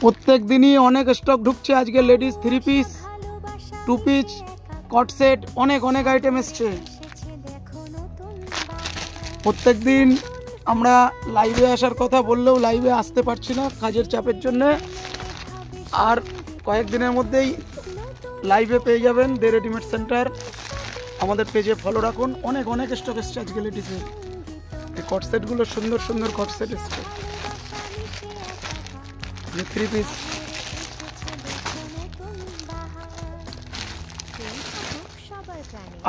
প্রত্যেক দিনই অনেক স্টক ঢুকছে। আজকে লেডিস 3 পিস 2 পিস কট সেট অনেক অনেক আইটেম এসছে। প্রত্যেক দিন আমরা লাইভে আসার কথা বললেও লাইভে আসতে পারছি না কাজের চাপের জন্য। আর কয়েকদিনের মধ্যেই লাইভে পেয়ে যাবেন দে রেডিমেড সেন্টার। আমাদের পেজে ফলো রাখুন। অনেক অনেক স্টক এসছে আজকে লেডিসের। এই কট সেটগুলো সুন্দর সুন্দর কট সেট এসছে। যে 3 পিস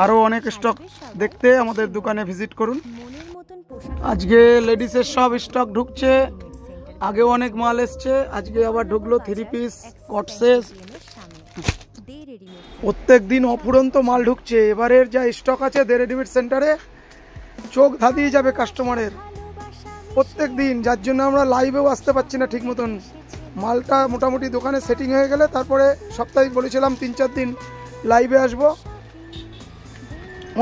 আরও অনেক স্টক দেখতে আমাদের দোকানে ভিজিট করুন। আজকে লেডিসের সব স্টক ঢুকছে। আগেও অনেক মাল এসছে, আজকে আবার ঢুকলো 3 পিস কট সেট। প্রত্যেক দিন অফুরন্ত মাল ঢুকছে। এবারের যা স্টক আছে দে রেডিমেড সেন্টারে চোখ ধাঁধিয়ে যাবে কাস্টমারের প্রত্যেক দিন, যার জন্য আমরা লাইভেও আসতে পারছি না ঠিক মতন। মালটা মোটামুটি দোকানে সেটিং হয়ে গেলে তারপরে সপ্তাহে বলেছিলাম 3-4 দিন লাইভে আসবো।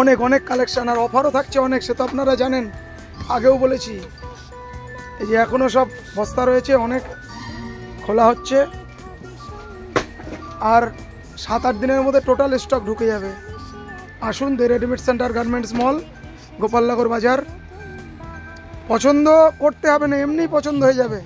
অনেক অনেক কালেকশন আর অফারও থাকছে অনেক, সে তো আপনারা জানেন, আগেও বলেছি। এই যে এখনও সব বস্তা রয়েছে, অনেক খোলা হচ্ছে। আর 7-8 দিনের মধ্যে টোটাল স্টক ঢুকে যাবে। আসুন দে রেডিমেড সেন্টার গার্মেন্টস মল, গোপালনগর বাজার। পছন্দ করতে হবে না, এমনি পছন্দ হয়ে যাবে।